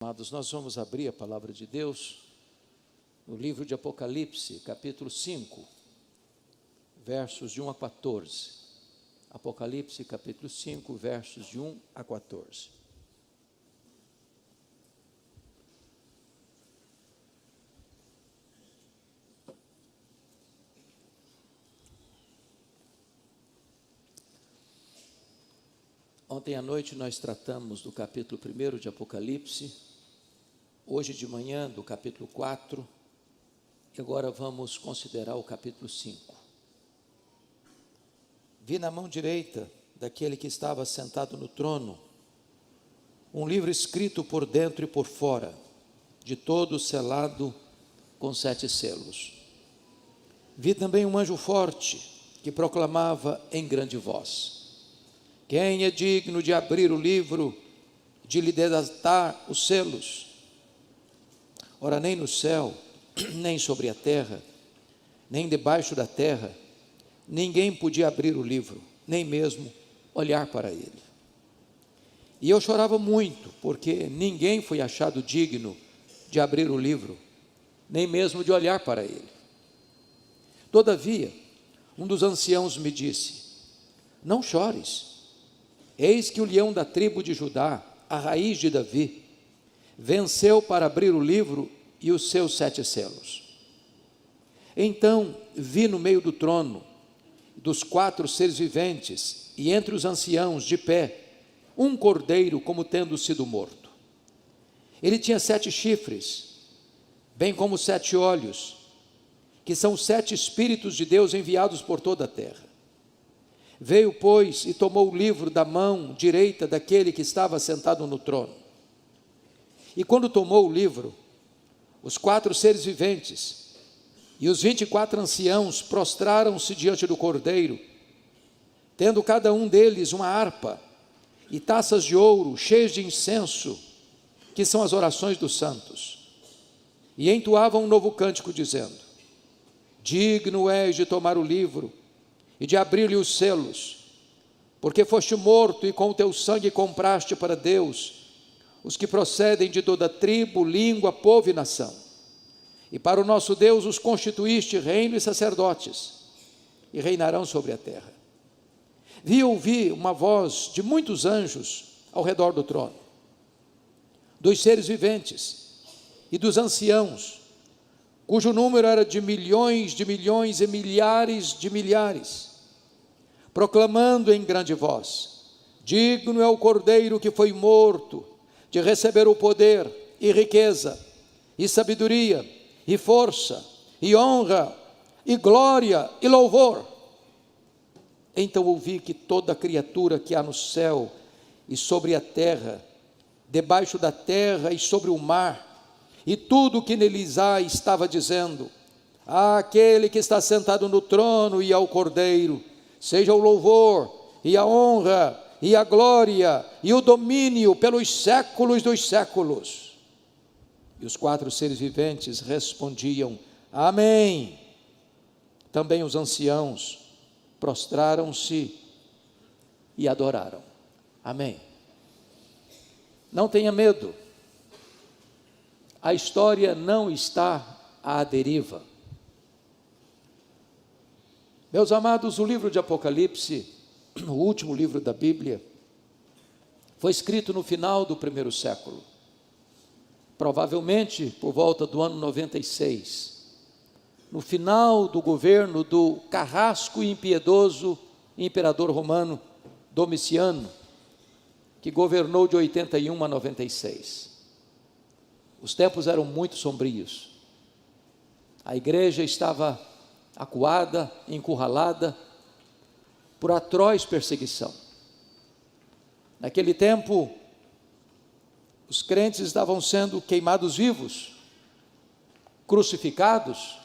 Amados, nós vamos abrir a palavra de Deus no livro de Apocalipse, capítulo 5, versos de 1 a 14. Apocalipse, capítulo 5, versos de 1 a 14. Ontem à noite nós tratamos do capítulo 1 de Apocalipse, hoje de manhã do capítulo 4, e agora vamos considerar o capítulo 5. Vi na mão direita daquele que estava sentado no trono, um livro escrito por dentro e por fora, de todo selado com 7 selos. Vi também um anjo forte que proclamava em grande voz: quem é digno de abrir o livro, de lhe desatar os selos? Ora, nem no céu, nem sobre a terra, nem debaixo da terra, ninguém podia abrir o livro, nem mesmo olhar para ele. E eu chorava muito, porque ninguém foi achado digno de abrir o livro, nem mesmo de olhar para ele. Todavia, um dos anciãos me disse: não chores. Eis que o leão da tribo de Judá, a raiz de Davi, venceu para abrir o livro e os seus 7 selos. Então vi no meio do trono, dos 4 seres viventes, e entre os anciãos de pé, um cordeiro como tendo sido morto. Ele tinha 7 chifres, bem como 7 olhos, que são os 7 Espíritos de Deus enviados por toda a terra. Veio, pois, e tomou o livro da mão direita daquele que estava sentado no trono. E quando tomou o livro, os 4 seres viventes e os 24 anciãos prostraram-se diante do Cordeiro, tendo cada um deles uma harpa e taças de ouro cheias de incenso, que são as orações dos santos. E entoavam um novo cântico, dizendo: digno és de tomar o livro e de abrir-lhe os selos, porque foste morto e com o teu sangue compraste para Deus os que procedem de toda tribo, língua, povo e nação. E para o nosso Deus os constituíste reino e sacerdotes, e reinarão sobre a terra. Vi e ouvi uma voz de muitos anjos ao redor do trono, dos seres viventes e dos anciãos, cujo número era de milhões e milhares de milhares, proclamando em grande voz: digno é o Cordeiro que foi morto de receber o poder e riqueza e sabedoria e força e honra e glória e louvor. Então ouvi que toda criatura que há no céu e sobre a terra, debaixo da terra e sobre o mar, e tudo o que neles há, estava dizendo: àquele que está sentado no trono e ao Cordeiro, seja o louvor e a honra e a glória e o domínio pelos séculos dos séculos. E os 4 seres viventes respondiam: amém. Também os anciãos prostraram-se e adoraram. Amém. Não tenha medo. A história não está à deriva. Meus amados, o livro de Apocalipse, o último livro da Bíblia, foi escrito no final do 1º século, provavelmente por volta do ano 96, no final do governo do carrasco e impiedoso imperador romano Domiciano, que governou de 81 a 96. Os tempos eram muito sombrios. A igreja estava acuada, encurralada por atroz perseguição. Naquele tempo, os crentes estavam sendo queimados vivos, crucificados.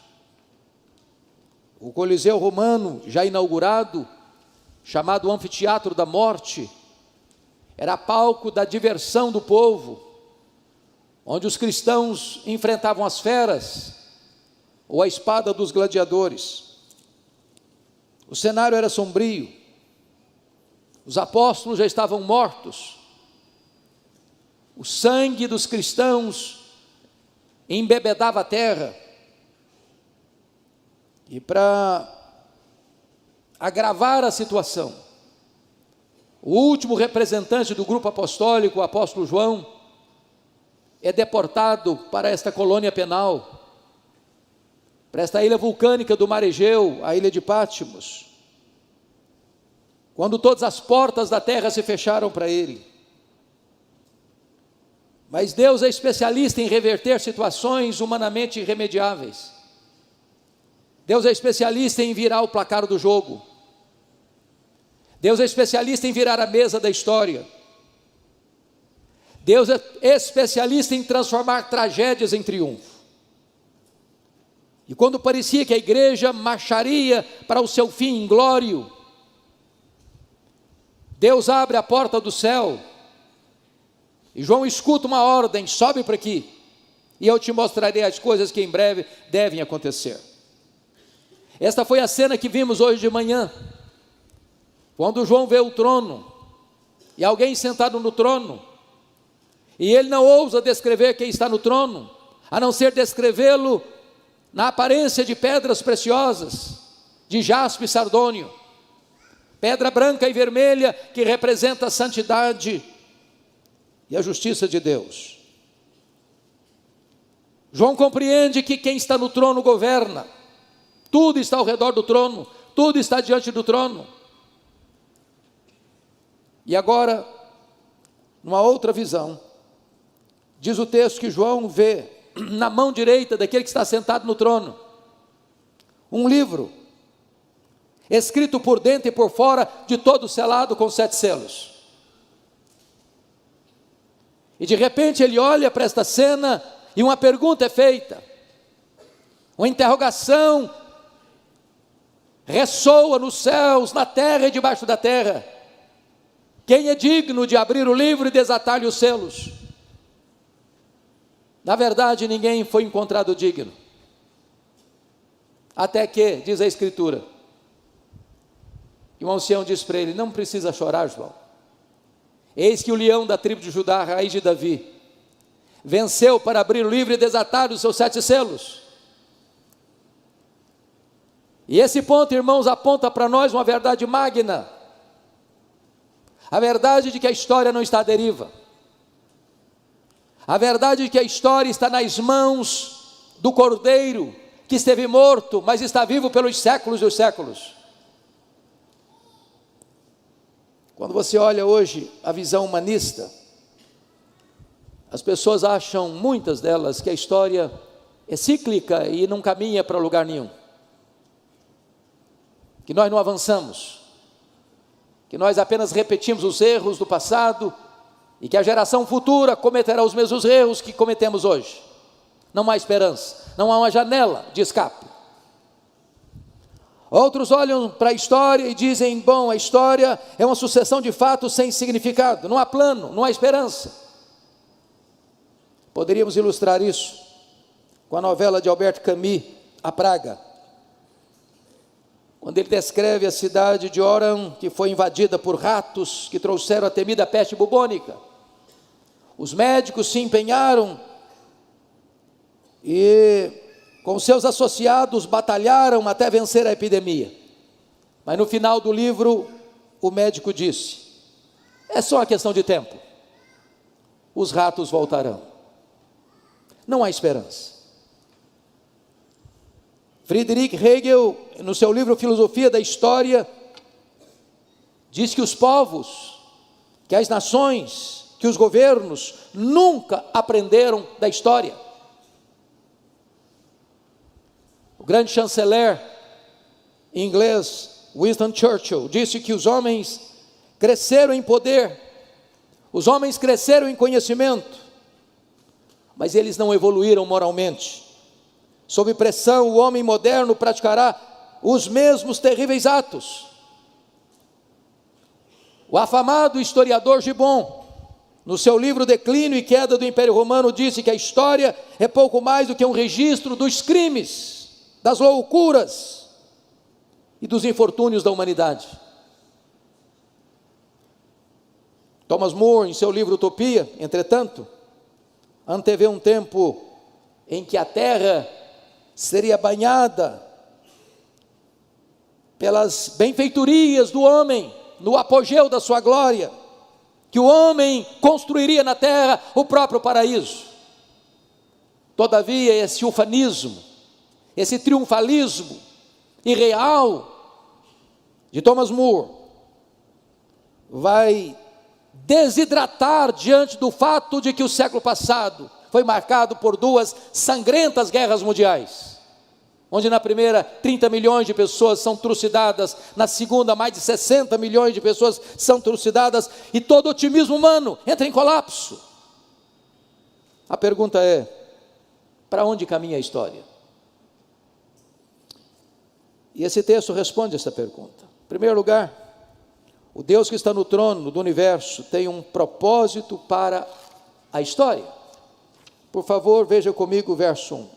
O Coliseu Romano, já inaugurado, chamado Anfiteatro da Morte, era palco da diversão do povo, onde os cristãos enfrentavam as feras ou a espada dos gladiadores. O cenário era sombrio. Os apóstolos já estavam mortos. O sangue dos cristãos embebedava a terra. E para agravar a situação, o último representante do grupo apostólico, o apóstolo João, é deportado para esta colônia penal, para esta ilha vulcânica do mar Egeu, a ilha de Patmos, quando todas as portas da terra se fecharam para ele. Mas Deus é especialista em reverter situações humanamente irremediáveis. Deus é especialista em virar o placar do jogo. Deus é especialista em virar a mesa da história. Deus é especialista em transformar tragédias em triunfo. E quando parecia que a igreja marcharia para o seu fim inglório, Deus abre a porta do céu, e João escuta uma ordem: sobe para aqui, e eu te mostrarei as coisas que em breve devem acontecer. Esta foi a cena que vimos hoje de manhã, quando João vê o trono, e alguém sentado no trono, e ele não ousa descrever quem está no trono, a não ser descrevê-lo na aparência de pedras preciosas, de jaspe e sardônio, pedra branca e vermelha que representa a santidade e a justiça de Deus. João compreende que quem está no trono governa, tudo está ao redor do trono, tudo está diante do trono. E agora, numa outra visão, diz o texto que João vê na mão direita daquele que está sentado no trono um livro, escrito por dentro e por fora, de todo selado com 7 selos. E de repente ele olha para esta cena e uma pergunta é feita, uma interrogação ressoa nos céus, na terra e debaixo da terra: quem é digno de abrir o livro e desatar-lhe os selos? Na verdade, ninguém foi encontrado digno, até que, diz a Escritura, e um ancião diz para ele: não precisa chorar, João, eis que o leão da tribo de Judá, a raiz de Davi, venceu para abrir o livro e desatar os seus 7 selos. E esse ponto, irmãos, aponta para nós uma verdade magna, a verdade de que a história não está à deriva, a verdade de que a história está nas mãos do Cordeiro, que esteve morto, mas está vivo pelos séculos dos séculos. Quando você olha hoje a visão humanista, as pessoas acham, muitas delas, que a história é cíclica e não caminha para lugar nenhum, que nós não avançamos, que nós apenas repetimos os erros do passado e que a geração futura cometerá os mesmos erros que cometemos hoje. Não há esperança, não há uma janela de escape. Outros olham para a história e dizem: bom, a história é uma sucessão de fatos sem significado, não há plano, não há esperança. Poderíamos ilustrar isso com a novela de Albert Camus, A Praga, quando ele descreve a cidade de Oran, que foi invadida por ratos que trouxeram a temida peste bubônica. Os médicos se empenharam e, com seus associados, batalharam até vencer a epidemia. Mas no final do livro, o médico disse: é só uma questão de tempo, os ratos voltarão. Não há esperança. Friedrich Hegel, no seu livro Filosofia da História, diz que os povos, que as nações, que os governos nunca aprenderam da história. O grande chanceler inglês Winston Churchill disse que os homens cresceram em poder, os homens cresceram em conhecimento, mas eles não evoluíram moralmente. Sob pressão, o homem moderno praticará os mesmos terríveis atos. O afamado historiador Gibbon, no seu livro Declínio e Queda do Império Romano, disse que a história é pouco mais do que um registro dos crimes, das loucuras e dos infortúnios da humanidade. Thomas More, em seu livro Utopia, entretanto, antevê um tempo em que a terra seria banhada pelas benfeitorias do homem, no apogeu da sua glória, que o homem construiria na terra o próprio paraíso. Todavia, esse ufanismo, esse triunfalismo irreal de Thomas More vai desidratar diante do fato de que o século passado foi marcado por duas sangrentas guerras mundiais, onde na primeira 30 milhões de pessoas são trucidadas, na segunda mais de 60 milhões de pessoas são trucidadas, e todo otimismo humano entra em colapso. A pergunta é: para onde caminha a história? E esse texto responde essa pergunta. Em primeiro lugar, o Deus que está no trono do universo tem um propósito para a história. Por favor, veja comigo o verso 1.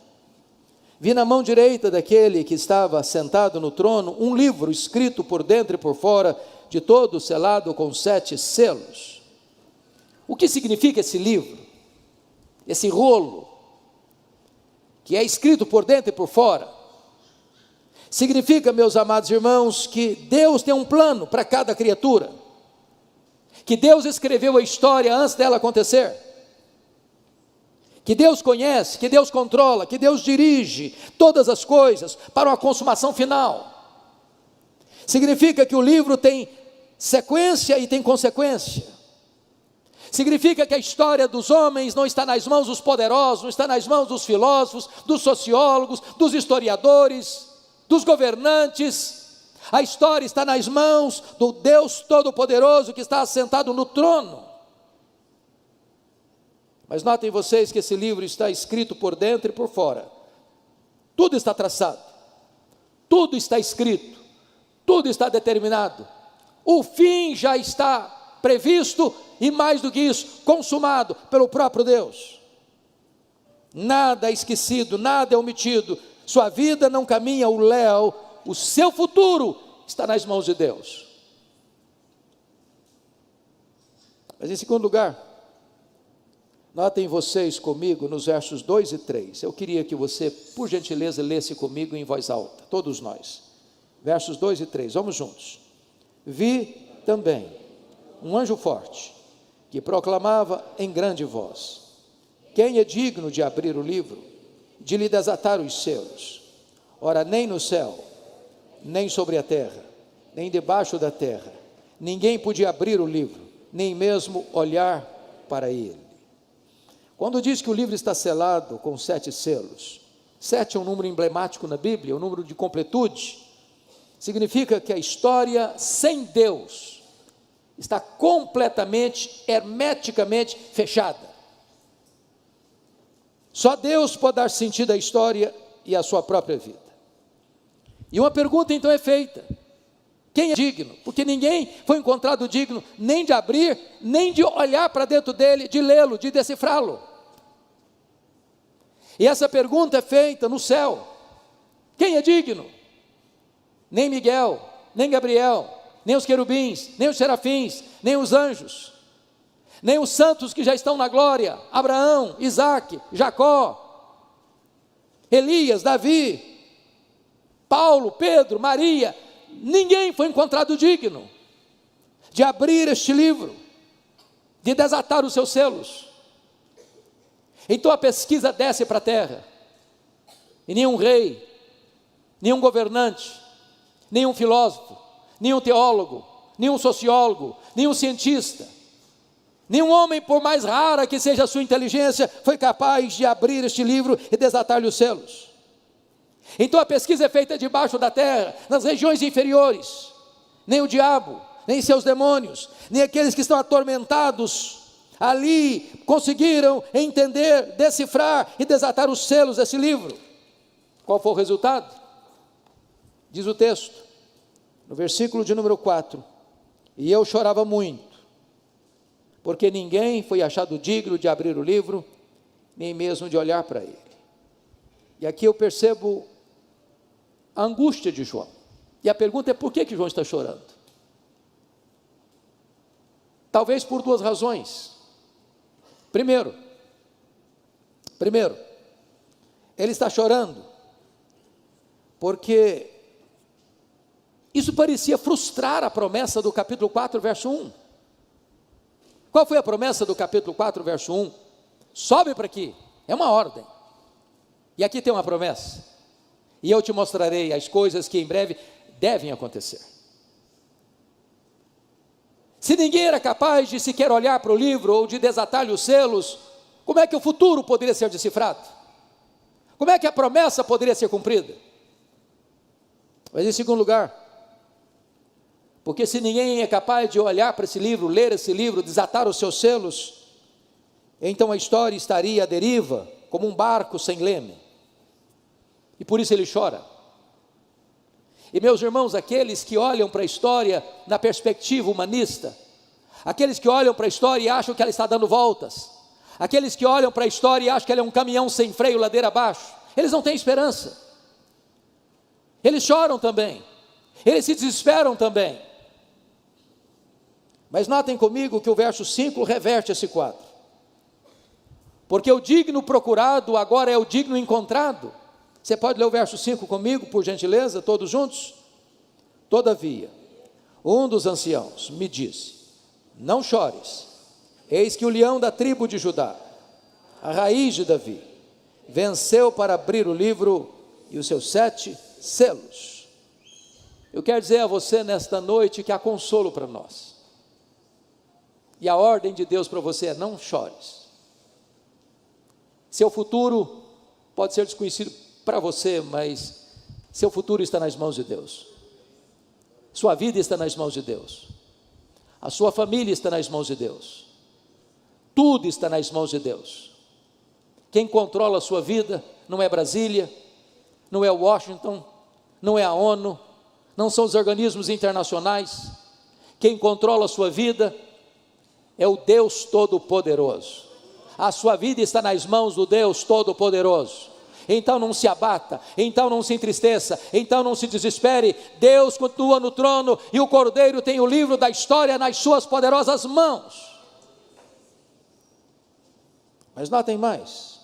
Vi na mão direita daquele que estava sentado no trono um livro escrito por dentro e por fora, de todo selado com 7 selos. O que significa esse livro? Esse rolo, que é escrito por dentro e por fora? Significa, meus amados irmãos, que Deus tem um plano para cada criatura, que Deus escreveu a história antes dela acontecer, que Deus conhece, que Deus controla, que Deus dirige todas as coisas para uma consumação final. Significa que o livro tem sequência e tem consequência. Significa que a história dos homens não está nas mãos dos poderosos, não está nas mãos dos filósofos, dos sociólogos, dos historiadores, dos governantes. A história está nas mãos do Deus Todo-Poderoso que está assentado no trono. Mas notem vocês que esse livro está escrito por dentro e por fora. Tudo está traçado, tudo está escrito, tudo está determinado. O fim já está previsto e, mais do que isso, consumado pelo próprio Deus. Nada é esquecido, nada é omitido. Sua vida não caminha ao léu, o seu futuro está nas mãos de Deus. Mas em segundo lugar, notem vocês comigo nos versos 2 e 3. Eu queria que você, por gentileza, lesse comigo em voz alta, todos nós. Versos 2 e 3, vamos juntos. Vi também um anjo forte, que proclamava em grande voz: quem é digno de abrir o livro, de lhe desatar os selos? Ora, nem no céu, nem sobre a terra, nem debaixo da terra, ninguém podia abrir o livro, nem mesmo olhar para ele. Quando diz que o livro está selado com 7 selos, 7 é um número emblemático na Bíblia, um número de completude. Significa que a história sem Deus está completamente, hermeticamente fechada. Só Deus pode dar sentido à história e à sua própria vida. E uma pergunta então é feita: quem é digno? Porque ninguém foi encontrado digno nem de abrir, nem de olhar para dentro dele, de lê-lo, de decifrá-lo. E essa pergunta é feita no céu: quem é digno? Nem Miguel, nem Gabriel, nem os querubins, nem os serafins, nem os anjos, nem os santos que já estão na glória, Abraão, Isaque, Jacó, Elias, Davi, Paulo, Pedro, Maria. Ninguém foi encontrado digno de abrir este livro, de desatar os seus selos. Então a pesquisa desce para a terra, e nenhum rei, nenhum governante, nenhum filósofo, nenhum teólogo, nenhum sociólogo, nenhum cientista, nenhum homem, por mais rara que seja a sua inteligência, foi capaz de abrir este livro e desatar-lhe os selos. Então a pesquisa é feita debaixo da terra, nas regiões inferiores. Nem o diabo, nem seus demônios, nem aqueles que estão atormentados ali conseguiram entender, decifrar e desatar os selos desse livro. Qual foi o resultado? Diz o texto, no versículo de número 4: e eu chorava muito, porque ninguém foi achado digno de abrir o livro, nem mesmo de olhar para ele. E aqui eu percebo a angústia de João. E a pergunta é: por que João está chorando? Talvez por duas razões. Primeiro, ele está chorando, porque isso parecia frustrar a promessa do capítulo 4, verso 1. Qual foi a promessa do capítulo 4, verso 1? Sobe para aqui, é uma ordem. E aqui tem uma promessa. E eu te mostrarei as coisas que em breve devem acontecer. Se ninguém era capaz de sequer olhar para o livro ou de desatar-lhe os selos, como é que o futuro poderia ser decifrado? Como é que a promessa poderia ser cumprida? Mas em segundo lugar, porque se ninguém é capaz de olhar para esse livro, ler esse livro, desatar os seus selos, então a história estaria à deriva, como um barco sem leme. E por isso ele chora. E meus irmãos, aqueles que olham para a história na perspectiva humanista, aqueles que olham para a história e acham que ela está dando voltas, aqueles que olham para a história e acham que ela é um caminhão sem freio, ladeira abaixo, eles não têm esperança. Eles choram também, eles se desesperam também. Mas notem comigo que o verso 5 reverte esse quadro. Porque o digno procurado agora é o digno encontrado. Você pode ler o verso 5 comigo, por gentileza, todos juntos? Todavia, um dos anciãos me disse: não chores, eis que o leão da tribo de Judá, a raiz de Davi, venceu para abrir o livro e os seus 7 selos. Eu quero dizer a você nesta noite que há consolo para nós. E a ordem de Deus para você é: não chores. Seu futuro pode ser desconhecido para você, mas seu futuro está nas mãos de Deus. Sua vida está nas mãos de Deus. A sua família está nas mãos de Deus. Tudo está nas mãos de Deus. Quem controla a sua vida não é Brasília, não é Washington, não é a ONU, não são os organismos internacionais. Quem controla a sua vida é o Deus Todo-Poderoso. A sua vida está nas mãos do Deus Todo-Poderoso. Então não se abata, então não se entristeça, então não se desespere. Deus continua no trono e o Cordeiro tem o livro da história nas suas poderosas mãos. Mas notem mais,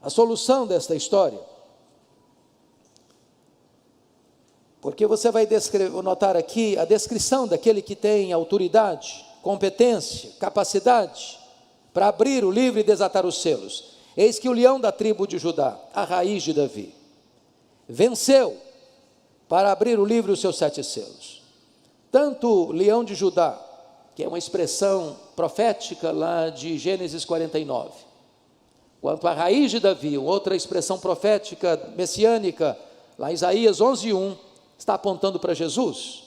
a solução desta história, porque você vai notar aqui a descrição daquele que tem autoridade, competência, capacidade para abrir o livro e desatar os selos. Eis que o leão da tribo de Judá, a raiz de Davi, venceu para abrir o livro e os seus 7 selos. Tanto leão de Judá, que é uma expressão profética lá de Gênesis 49, quanto a raiz de Davi, outra expressão profética messiânica, lá em Isaías 11:1, está apontando para Jesus.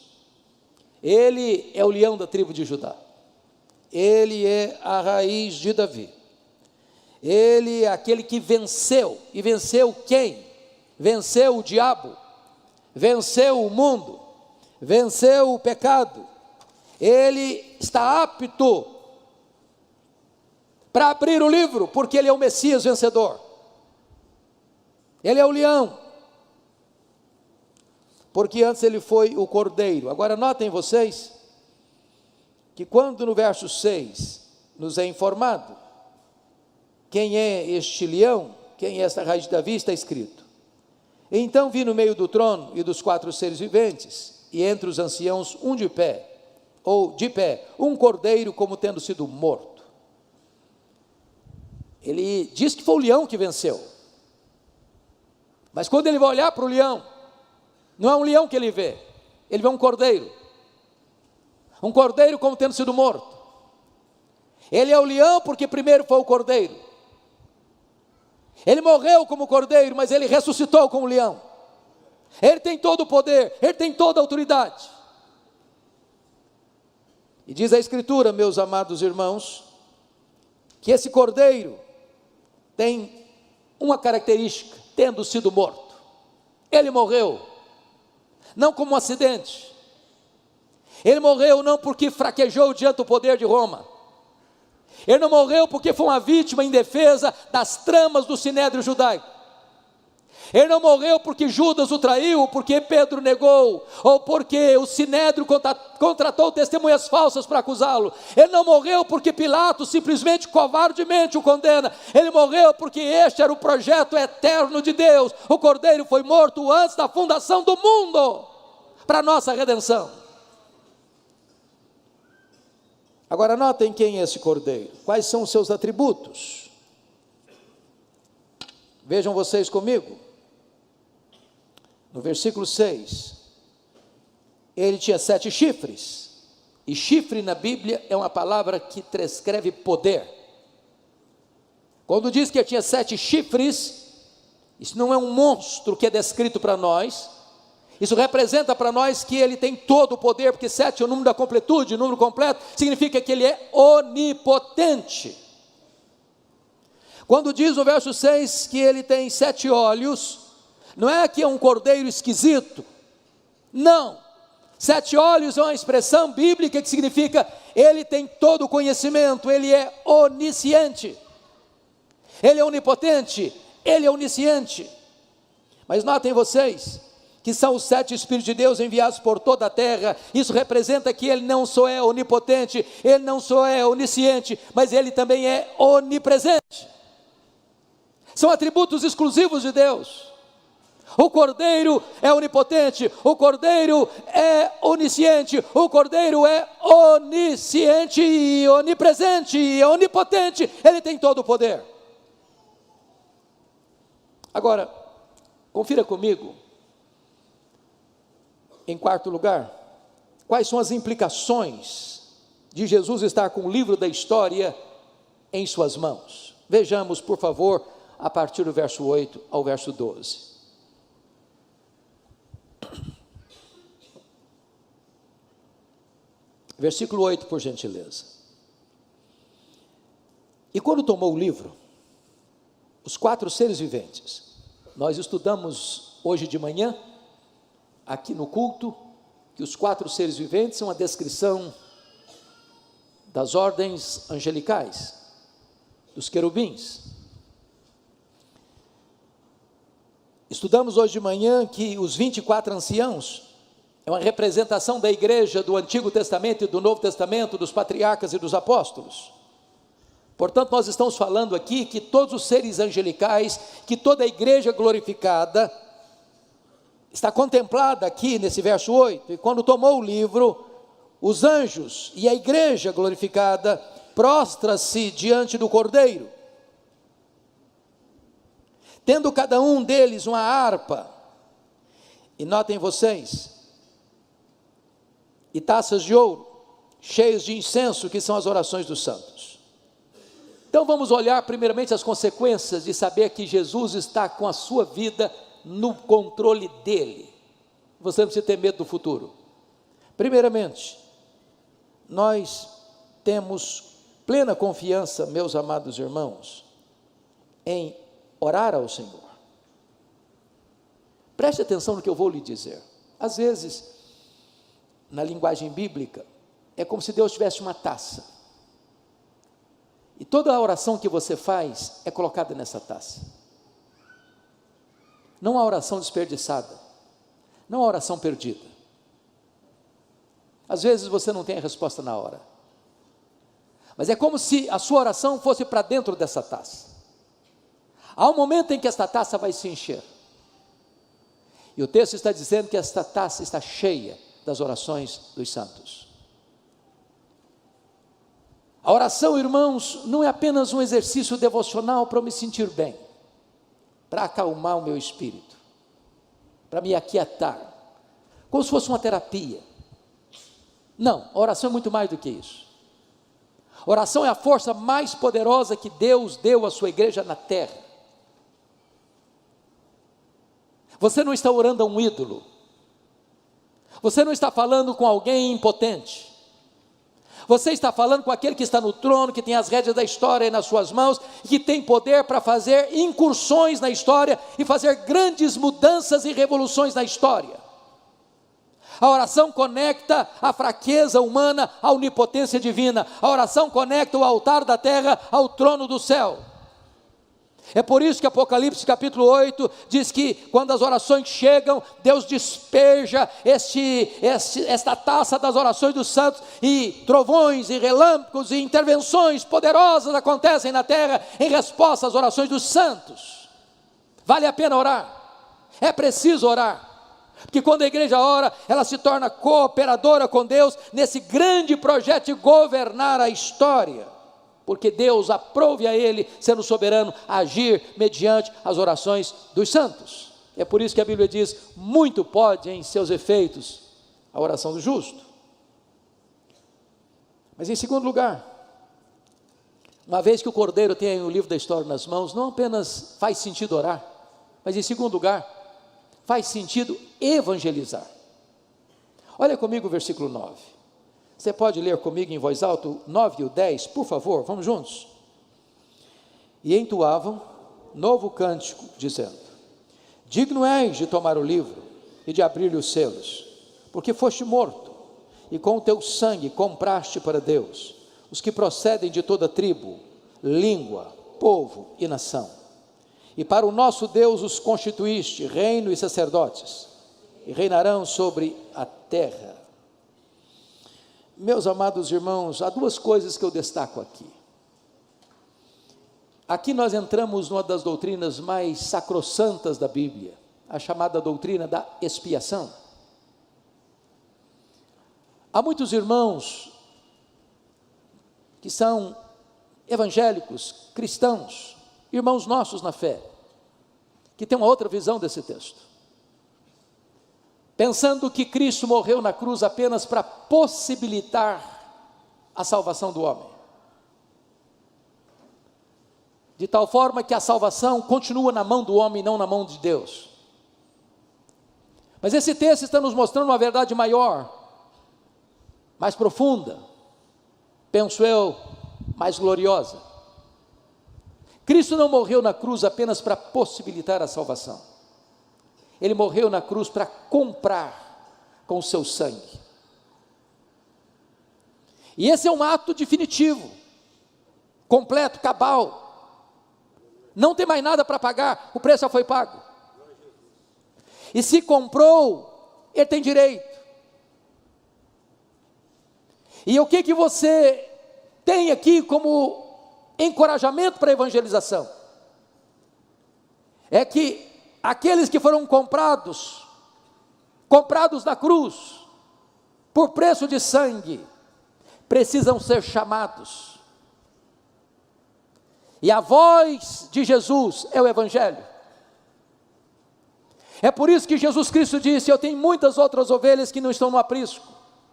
Ele é o leão da tribo de Judá. Ele é a raiz de Davi. Ele é aquele que venceu. E venceu quem? Venceu o diabo, venceu o mundo, venceu o pecado. Ele está apto para abrir o livro, porque ele é o Messias vencedor. Ele é o leão, porque antes ele foi o cordeiro. Agora notem vocês, que quando no verso 6 nos é informado quem é este leão, quem é esta raiz de Davi, está escrito: então vi no meio do trono e dos 4 seres viventes, e entre os anciãos um de pé, um cordeiro como tendo sido morto. Ele diz que foi o leão que venceu, mas quando ele vai olhar para o leão, não é um leão que ele vê um cordeiro como tendo sido morto. Ele é o leão porque primeiro foi o cordeiro. Ele morreu como cordeiro, mas ele ressuscitou como leão. Ele tem todo o poder, ele tem toda a autoridade. E diz a Escritura, meus amados irmãos, que esse cordeiro tem uma característica: tendo sido morto. Ele morreu não como um acidente. Ele morreu não porque fraquejou diante do poder de Roma. Ele não morreu porque foi uma vítima indefesa das tramas do sinédrio judaico. Ele não morreu porque Judas o traiu, porque Pedro negou, ou porque o Sinédrio contratou testemunhas falsas para acusá-lo. Ele não morreu porque Pilatos simplesmente covardemente o condena. Ele morreu porque este era o projeto eterno de Deus. O Cordeiro foi morto antes da fundação do mundo, para a nossa redenção. Agora notem quem é esse Cordeiro, quais são os seus atributos. Vejam vocês comigo. No versículo 6, ele tinha 7 chifres, e chifre na Bíblia é uma palavra que descreve poder. Quando diz que ele tinha 7 chifres, isso não é um monstro que é descrito para nós, isso representa para nós que ele tem todo o poder, porque 7 é o número da completude, o número completo, significa que ele é onipotente. Quando diz no verso 6 que ele tem 7 olhos, não é que é um cordeiro esquisito, não, 7 olhos é uma expressão bíblica que significa, ele tem todo o conhecimento, ele é onisciente, ele é onipotente, ele é onisciente. Mas notem vocês, que são os 7 Espíritos de Deus enviados por toda a terra, isso representa que ele não só é onipotente, ele não só é onisciente, mas ele também é onipresente. São atributos exclusivos de Deus. O Cordeiro é onipotente, o Cordeiro é onisciente, o Cordeiro é onisciente e onipresente e onipotente, ele tem todo o poder. Agora, confira comigo, em quarto lugar, quais são as implicações de Jesus estar com o livro da história em suas mãos. Vejamos, por favor, a partir do verso 8 ao verso 12. Versículo 8, por gentileza. E quando tomou o livro, os 4 seres viventes, nós estudamos hoje de manhã, aqui no culto, que os 4 seres viventes são a descrição das ordens angelicais, dos querubins. Estudamos hoje de manhã que os 24 anciãos é uma representação da igreja do Antigo Testamento e do Novo Testamento, dos patriarcas e dos apóstolos. Portanto, nós estamos falando aqui que todos os seres angelicais, que toda a igreja glorificada, está contemplada aqui nesse verso 8, e quando tomou o livro, os anjos e a igreja glorificada prostra-se diante do Cordeiro, tendo cada um deles uma harpa, e notem vocês, e taças de ouro, cheias de incenso, que são as orações dos santos. Então vamos olhar primeiramente as consequências de saber que Jesus está com a sua vida no controle dele. Você não precisa ter medo do futuro. Primeiramente, nós temos plena confiança, meus amados irmãos, em orar ao Senhor. Preste atenção no que eu vou lhe dizer. Às vezes, na linguagem bíblica, é como se Deus tivesse uma taça, e toda a oração que você faz é colocada nessa taça. Não há oração desperdiçada, não há oração perdida. Às vezes você não tem a resposta na hora, mas é como se a sua oração fosse para dentro dessa taça. Há um momento em que esta taça vai se encher, e o texto está dizendo que esta taça está cheia das orações dos santos. A oração, irmãos, não é apenas um exercício devocional para eu me sentir bem, para acalmar o meu espírito, para me aquietar, como se fosse uma terapia. Não, a oração é muito mais do que isso. A oração é a força mais poderosa que Deus deu à sua igreja na terra. Você não está orando a um ídolo, você não está falando com alguém impotente, você está falando com aquele que está no trono, que tem as rédeas da história nas suas mãos, e que tem poder para fazer incursões na história, e fazer grandes mudanças e revoluções na história. A oração conecta a fraqueza humana à onipotência divina, a oração conecta o altar da terra ao trono do céu. É por isso que Apocalipse capítulo 8 diz que quando as orações chegam, Deus despeja esta taça das orações dos santos, e trovões, e relâmpagos, e intervenções poderosas acontecem na terra em resposta às orações dos santos. Vale a pena orar, é preciso orar, porque quando a igreja ora, ela se torna cooperadora com Deus nesse grande projeto de governar a história, porque Deus aprove a Ele, sendo soberano, agir mediante as orações dos santos. É por isso que a Bíblia diz: muito pode em seus efeitos a oração do justo. Mas em segundo lugar, uma vez que o Cordeiro tem o livro da história nas mãos, não apenas faz sentido orar, mas em segundo lugar, faz sentido evangelizar. Olha comigo o versículo 9. Você pode ler comigo em voz alta o 9 e o 10, por favor, vamos juntos? E entoavam novo cântico, dizendo: digno és de tomar o livro e de abrir-lhe os selos, porque foste morto, e com o teu sangue compraste para Deus os que procedem de toda tribo, língua, povo e nação. E para o nosso Deus os constituíste reino e sacerdotes, e reinarão sobre a terra. Meus amados irmãos, há duas coisas que eu destaco aqui. Aqui nós entramos numa das doutrinas mais sacrossantas da Bíblia, a chamada doutrina da expiação. Há muitos irmãos que são evangélicos, cristãos, irmãos nossos na fé, que têm uma outra visão desse texto, pensando que Cristo morreu na cruz apenas para possibilitar a salvação do homem, de tal forma que a salvação continua na mão do homem e não na mão de Deus. Mas esse texto está nos mostrando uma verdade maior, mais profunda, penso eu, mais gloriosa. Cristo não morreu na cruz apenas para possibilitar a salvação. Ele morreu na cruz para comprar com o seu sangue. E esse é um ato definitivo, completo, cabal. Não tem mais nada para pagar, o preço já foi pago. E se comprou, ele tem direito. E o que você tem aqui como encorajamento para a evangelização? É que aqueles que foram comprados na cruz, por preço de sangue, precisam ser chamados. E a voz de Jesus é o Evangelho. É por isso que Jesus Cristo disse: eu tenho muitas outras ovelhas que não estão no aprisco,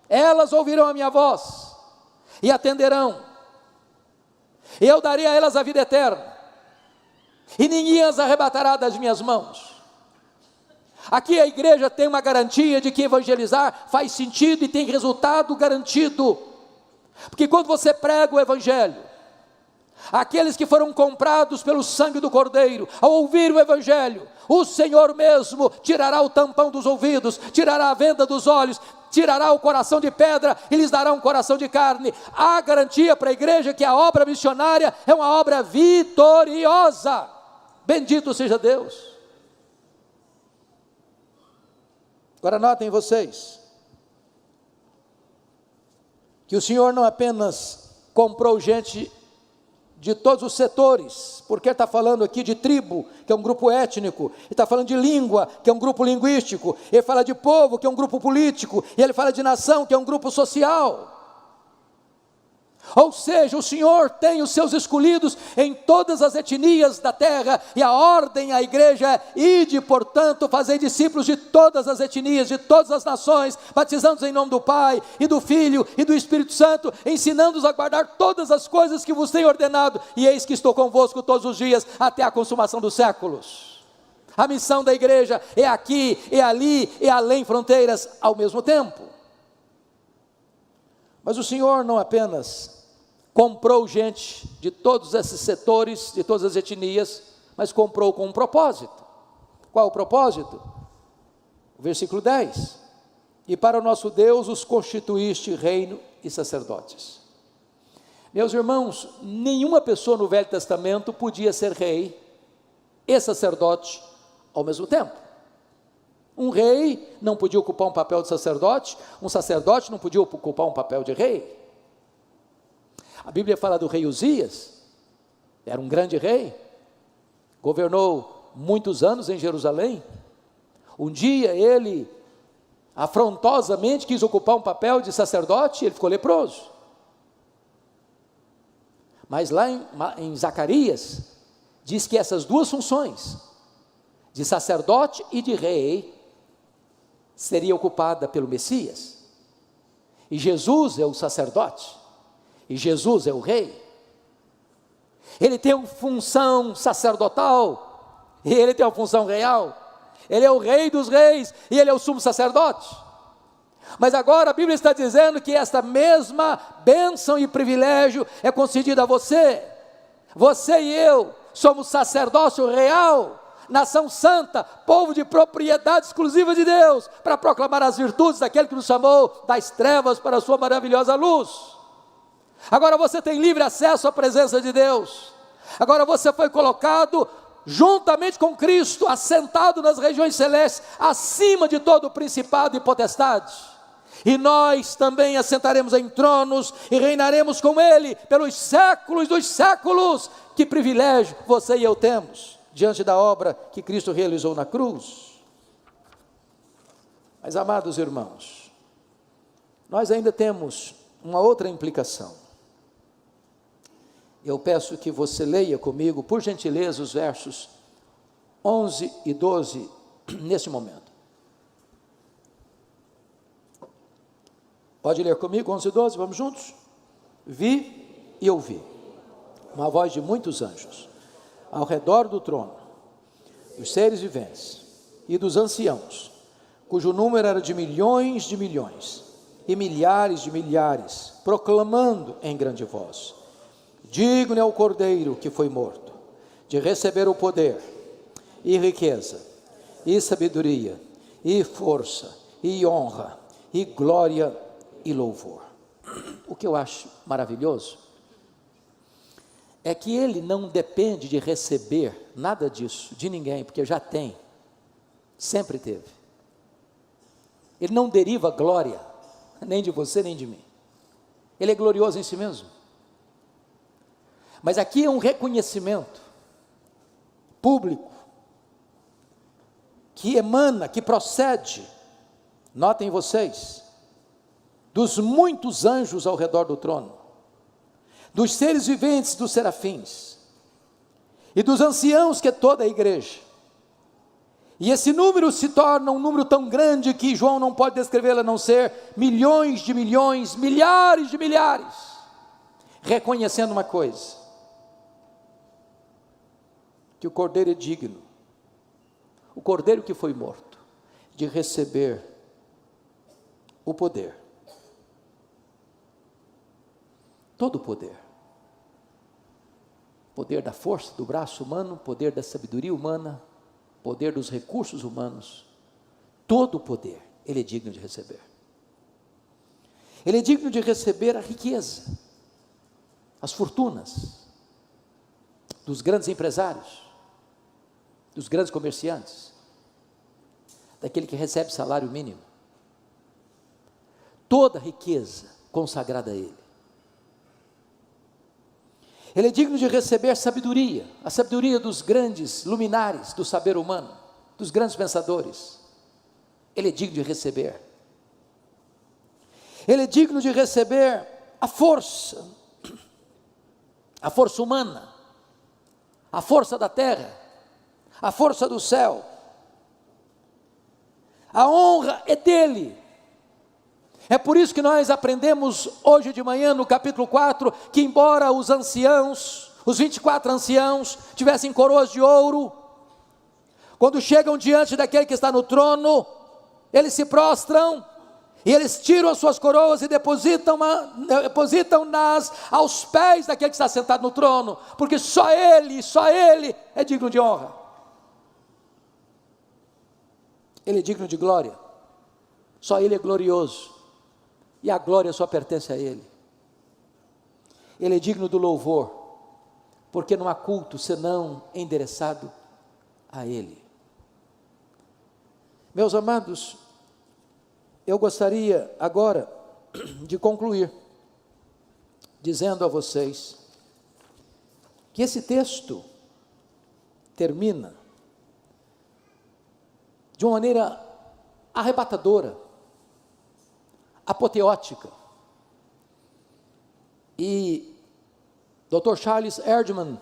elas ouvirão a minha voz, e atenderão, e eu darei a elas a vida eterna, e ninguém as arrebatará das minhas mãos. Aqui a igreja tem uma garantia de que evangelizar faz sentido e tem resultado garantido, porque quando você prega o Evangelho, aqueles que foram comprados pelo sangue do Cordeiro, ao ouvir o Evangelho, o Senhor mesmo tirará o tampão dos ouvidos, tirará a venda dos olhos, tirará o coração de pedra e lhes dará um coração de carne. Há garantia para a igreja que a obra missionária é uma obra vitoriosa. Bendito seja Deus. Agora notem vocês, que o Senhor não apenas comprou gente de todos os setores, porque Ele está falando aqui de tribo, que é um grupo étnico, Ele está falando de língua, que é um grupo linguístico, Ele fala de povo, que é um grupo político, e Ele fala de nação, que é um grupo social. Ou seja, o Senhor tem os seus escolhidos em todas as etnias da terra, e a ordem à igreja é: ide, portanto, fazei discípulos de todas as etnias, de todas as nações, batizando-os em nome do Pai, e do Filho, e do Espírito Santo, ensinando-os a guardar todas as coisas que vos tenho ordenado, e eis que estou convosco todos os dias, até a consumação dos séculos. A missão da igreja é aqui, é ali, é além fronteiras ao mesmo tempo. Mas o Senhor não apenas comprou gente de todos esses setores, de todas as etnias, mas comprou com um propósito. Qual o propósito? O versículo 10: e para o nosso Deus os constituíste reino e sacerdotes. Meus irmãos, nenhuma pessoa no Velho Testamento podia ser rei e sacerdote ao mesmo tempo. Um rei não podia ocupar um papel de sacerdote, um sacerdote não podia ocupar um papel de rei. A Bíblia fala do rei Uzias, era um grande rei, governou muitos anos em Jerusalém. Um dia ele afrontosamente quis ocupar um papel de sacerdote, ele ficou leproso. Mas lá em Zacarias, diz que essas duas funções, de sacerdote e de rei, seria ocupada pelo Messias. E Jesus é o sacerdote, e Jesus é o rei. Ele tem uma função sacerdotal, e ele tem uma função real. Ele é o rei dos reis, e ele é o sumo sacerdote. Mas agora a Bíblia está dizendo que esta mesma bênção e privilégio é concedida a você. Você e eu somos sacerdócio real, nação santa, povo de propriedade exclusiva de Deus, para proclamar as virtudes daquele que nos chamou das trevas para a sua maravilhosa luz. Agora você tem livre acesso à presença de Deus. Agora você foi colocado juntamente com Cristo, assentado nas regiões celestes, acima de todo principado e potestade. E nós também assentaremos em tronos e reinaremos com Ele pelos séculos dos séculos. Que privilégio você e eu temos diante da obra que Cristo realizou na cruz. Mas, amados irmãos, nós ainda temos uma outra implicação. Eu peço que você leia comigo, por gentileza, os versos 11 e 12, nesse momento. Pode ler comigo, 11 e 12, vamos juntos? Vi e ouvi uma voz de muitos anjos, ao redor do trono, dos seres viventes e dos anciãos, cujo número era de milhões e milhares de milhares, proclamando em grande voz: digno é o Cordeiro que foi morto, de receber o poder, e riqueza, e sabedoria, e força, e honra, e glória, e louvor. O que eu acho maravilhoso é que ele não depende de receber nada disso, de ninguém, porque já tem, sempre teve. Ele não deriva glória, nem de você, nem de mim. Ele é glorioso em si mesmo. Mas aqui é um reconhecimento público, que emana, que procede, notem vocês, dos muitos anjos ao redor do trono, dos seres viventes, dos serafins, e dos anciãos, que é toda a igreja. E esse número se torna um número tão grande que João não pode descrevê-lo a não ser milhões de milhões, milhares de milhares, reconhecendo uma coisa: que o Cordeiro é digno, o Cordeiro que foi morto, de receber o poder, todo o poder, poder da força do braço humano, poder da sabedoria humana, poder dos recursos humanos, todo o poder, ele é digno de receber. Ele é digno de receber a riqueza, as fortunas dos grandes empresários, dos grandes comerciantes, daquele que recebe salário mínimo, toda a riqueza consagrada a Ele. Ele é digno de receber sabedoria, a sabedoria dos grandes luminares do saber humano, dos grandes pensadores. Ele é digno de receber. Ele é digno de receber a força humana, a força da terra, a força do céu. A honra é dele. É por isso que nós aprendemos hoje de manhã no capítulo 4, que embora os anciãos, os 24 anciãos, tivessem coroas de ouro, quando chegam diante daquele que está no trono, eles se prostram, e eles tiram as suas coroas e depositam-nas aos pés daquele que está sentado no trono, porque só Ele é digno de honra. Ele é digno de glória, só Ele é glorioso, e a glória só pertence a Ele. Ele é digno do louvor, porque não há culto senão endereçado a Ele. Meus amados, eu gostaria agora de concluir dizendo a vocês que esse texto termina de uma maneira arrebatadora, apoteótica. E Dr. Charles Erdman,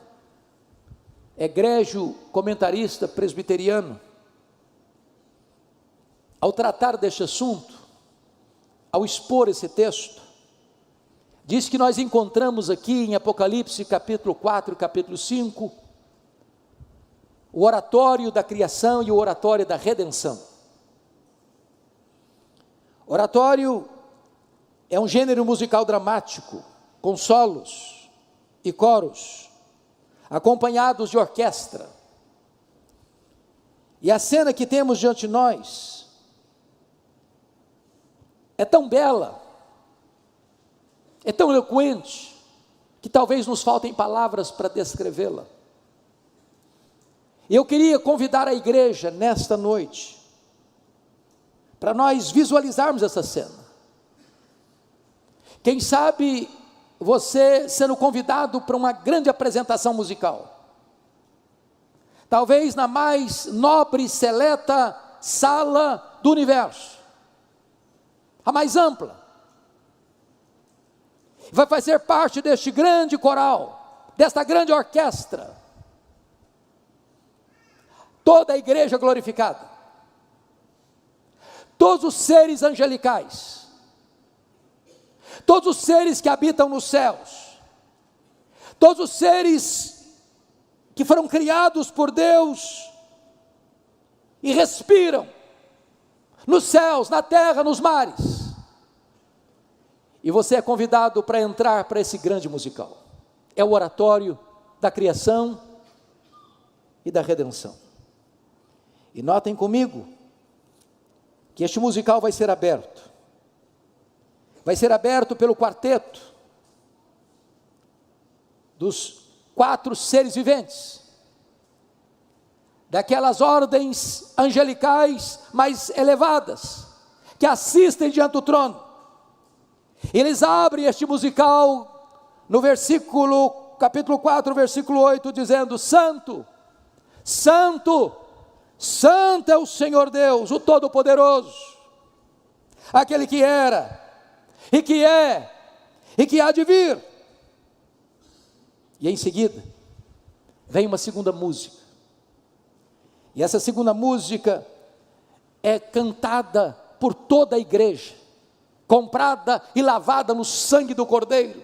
egrégio comentarista presbiteriano, ao tratar deste assunto, ao expor esse texto, diz que nós encontramos aqui em Apocalipse capítulo 4 e capítulo 5, o oratório da criação e o oratório da redenção. Oratório é um gênero musical dramático, com solos e coros, acompanhados de orquestra. E a cena que temos diante de nós é tão bela, é tão eloquente, que talvez nos faltem palavras para descrevê-la. Eu queria convidar a igreja nesta noite, para nós visualizarmos essa cena. Quem sabe você sendo convidado para uma grande apresentação musical, talvez na mais nobre e seleta sala do universo, a mais ampla, vai fazer parte deste grande coral, desta grande orquestra, toda a igreja glorificada, todos os seres angelicais, todos os seres que habitam nos céus, todos os seres que foram criados por Deus e respiram nos céus, na terra, nos mares. E você é convidado para entrar para esse grande musical. É o oratório da criação e da redenção. E notem comigo que este musical vai ser aberto. Vai ser aberto pelo quarteto dos 4 seres viventes, daquelas ordens angelicais mais elevadas, que assistem diante do trono. Eles abrem este musical no capítulo 4, versículo 8, dizendo: Santo, Santo, Santo é o Senhor Deus, o Todo-Poderoso, aquele que era, e que é, e que há de vir. E em seguida, vem uma segunda música, e essa segunda música é cantada por toda a igreja, comprada e lavada no sangue do Cordeiro,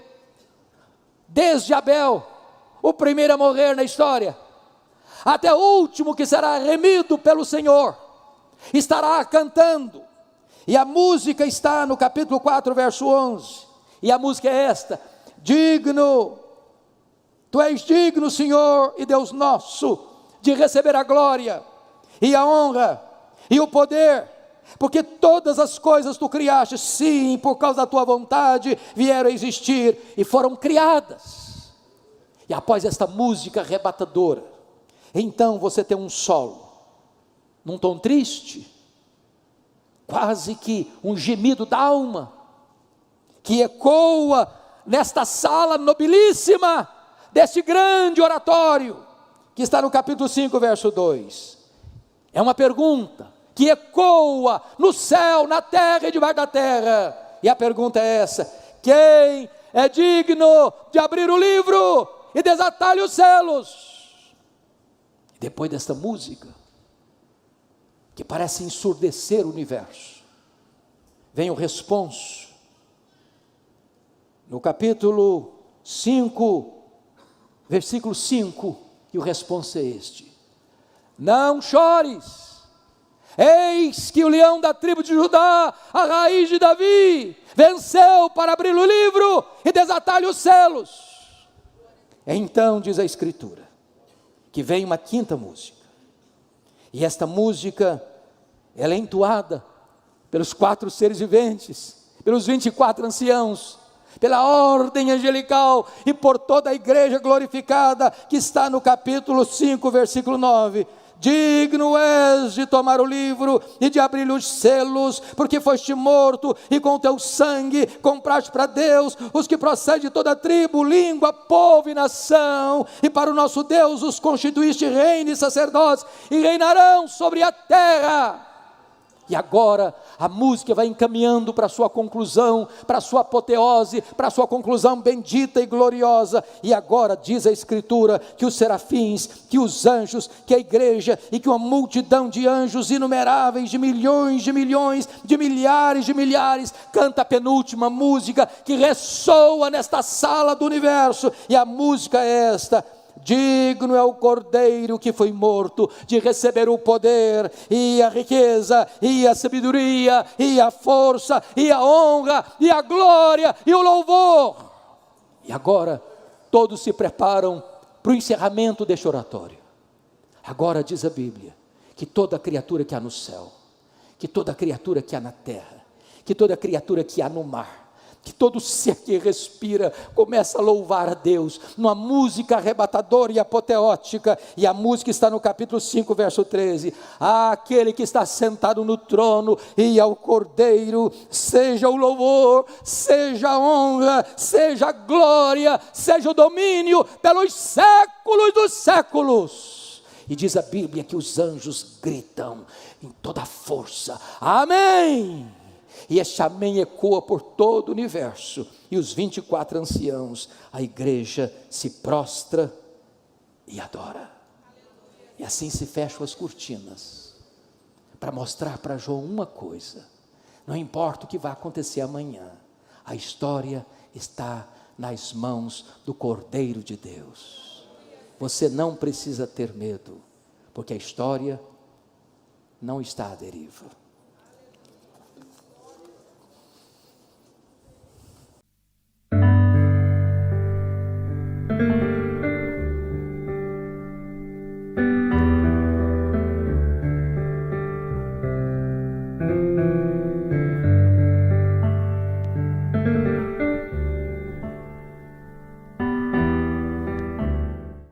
desde Abel, o primeiro a morrer na história, até o último que será remido pelo Senhor, estará cantando. E a música está no capítulo 4, verso 11, e a música é esta: digno, tu és digno, Senhor e Deus nosso, de receber a glória, e a honra, e o poder, porque todas as coisas tu criaste, sim, por causa da tua vontade, vieram a existir, e foram criadas. E após esta música arrebatadora, então você tem um solo, num tom triste, quase que um gemido da alma, que ecoa nesta sala nobilíssima, deste grande oratório, que está no capítulo 5, verso 2, é uma pergunta, que ecoa no céu, na terra e debaixo da terra, e a pergunta é essa: quem é digno de abrir o livro e desatar-lhe os selos? Depois desta música, que parece ensurdecer o universo, vem o responso, no capítulo 5, versículo 5, e o responso é este: não chores, eis que o leão da tribo de Judá, a raiz de Davi, venceu para abrir o livro e desatar-lhe os selos. Então diz a Escritura, que vem uma quinta música, e esta música, ela é entoada pelos 4 seres viventes, pelos 24 anciãos, pela ordem angelical e por toda a igreja glorificada, que está no capítulo 5, versículo 9, digno és de tomar o livro e de abrir os selos, porque foste morto e com teu sangue compraste para Deus os que procedem de toda tribo, língua, povo e nação, e para o nosso Deus os constituíste reino e sacerdotes, e reinarão sobre a terra. E agora a música vai encaminhando para a sua conclusão, para a sua apoteose, para a sua conclusão bendita e gloriosa. E agora diz a Escritura que os serafins, que os anjos, que a igreja e que uma multidão de anjos inumeráveis, de milhões, de milhares de milhares, canta a penúltima música que ressoa nesta sala do universo. E a música é esta: digno é o Cordeiro que foi morto de receber o poder e a riqueza e a sabedoria e a força e a honra e a glória e o louvor. E agora todos se preparam para o encerramento deste oratório. Agora diz a Bíblia que toda criatura que há no céu, que toda criatura que há na terra, que toda criatura que há no mar, que todo ser que respira começa a louvar a Deus, numa música arrebatadora e apoteótica. E a música está no capítulo 5, verso 13. Aquele que está sentado no trono e ao Cordeiro, seja o louvor, seja a honra, seja a glória, seja o domínio pelos séculos dos séculos. E diz a Bíblia que os anjos gritam em toda a força: amém! E este amém ecoa por todo o universo, e os 24 anciãos, a igreja se prostra e adora. E assim se fecham as cortinas, para mostrar para João uma coisa: não importa o que vai acontecer amanhã, a história está nas mãos do Cordeiro de Deus. Você não precisa ter medo, porque a história não está à deriva.